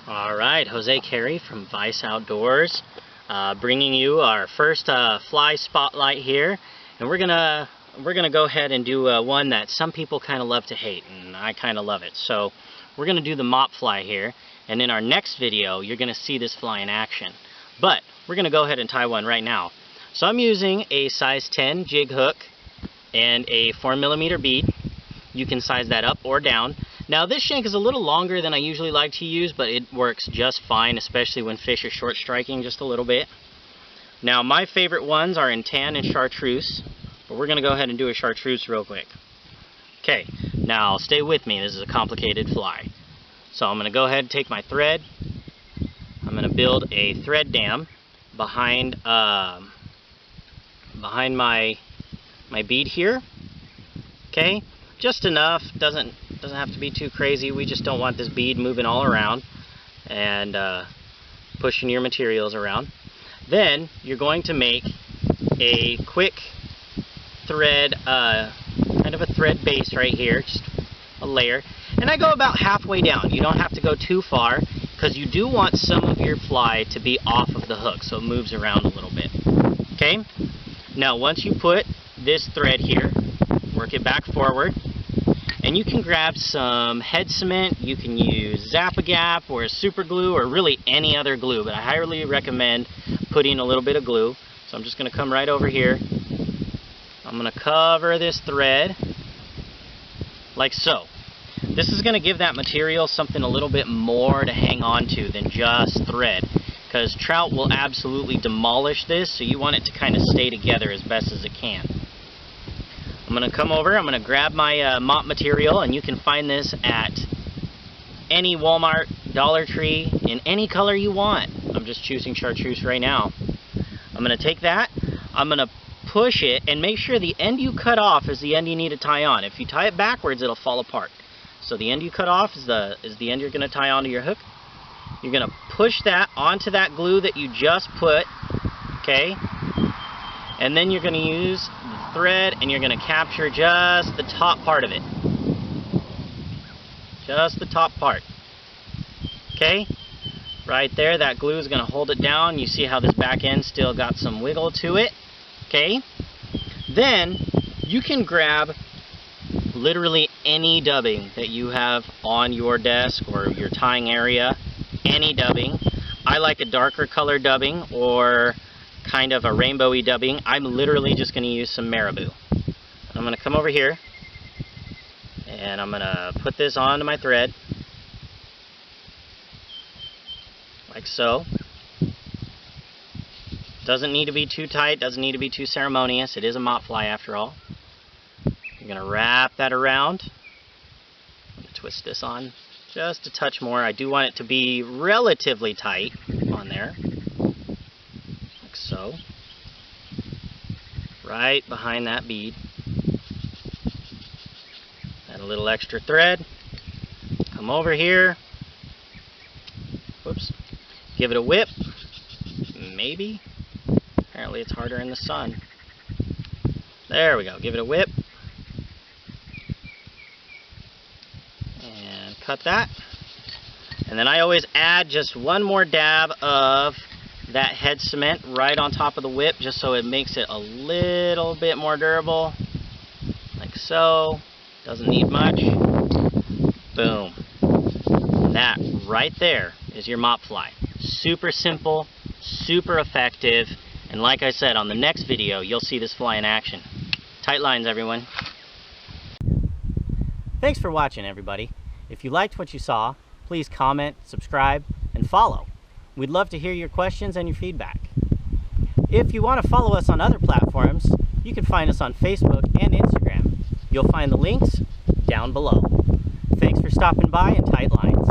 Alright, Jose Carey from Vice Outdoors, bringing you our first fly spotlight here, and we're gonna go ahead and do one that some people kind of love to hate, and I kind of love it. So we're gonna do the mop fly here, and in our next video you're gonna see this fly in action. But we're gonna go ahead and tie one right now. So I'm using a size 10 jig hook and a 4mm bead. You can size that up or down. Now this shank is a little longer than I usually like to use, but it works just fine, especially when fish are short striking just a little bit. Now my favorite ones are in tan and chartreuse, but we're going to go ahead and do a chartreuse real quick. Okay, now stay with me, this is a complicated fly. So I'm going to go ahead and take my thread. I'm going to build a thread dam behind my bead here. Okay, just enough, doesn't have to be too crazy. We just don't want this bead moving all around and pushing your materials around. Then you're going to make a quick thread, kind of a thread base right here, just a layer. And I go about halfway down. You don't have to go too far because you do want some of your fly to be off of the hook so it moves around a little bit. Okay? Now once you put this thread here, work it back forward. And you can grab some head cement, you can use Zap-A-Gap or super glue or really any other glue, but I highly recommend putting a little bit of glue. So I'm just going to come right over here. I'm going to cover this thread like so. This is going to give that material something a little bit more to hang on to than just thread, because trout will absolutely demolish this, so you want it to kind of stay together as best as it can. I'm going to come over, I'm going to grab my mop material, and you can find this at any Walmart, Dollar Tree, in any color you want. I'm just choosing chartreuse right now. I'm going to take that, I'm going to push it, and make sure the end you cut off is the end you need to tie on. If you tie it backwards, it'll fall apart. So the end you cut off is the end you're going to tie onto your hook. You're going to push that onto that glue that you just put, okay? And then you're going to use the thread and you're going to capture just the top part of it. Just the top part. Okay? Right there, that glue is going to hold it down. You see how this back end still got some wiggle to it. Okay? Then you can grab literally any dubbing that you have on your desk or your tying area. Any dubbing. I like a darker color dubbing or kind of a rainbowy dubbing. I'm literally just going to use some marabou. I'm going to come over here and I'm going to put this onto my thread like so. Doesn't need to be too tight, doesn't need to be too ceremonious. It is a mop fly after all. You're going to wrap that around. I'm going to twist this on just a touch more. I do want it to be relatively tight on there. Like so. Right behind that bead. Add a little extra thread. Come over here. Whoops. Give it a whip. Maybe. Apparently it's harder in the sun. There we go. Give it a whip. And cut that. And then I always add just one more dab of that head cement right on top of the whip, just so it makes it a little bit more durable. Like so. Doesn't need much. Boom. And that right there is your mop fly. Super simple, super effective, and like I said, on the next video, you'll see this fly in action. Tight lines, everyone. Thanks for watching, everybody. If you liked what you saw, please comment, subscribe, and follow. We'd love to hear your questions and your feedback. If you want to follow us on other platforms, you can find us on Facebook and Instagram. You'll find the links down below. Thanks for stopping by, and tight lines.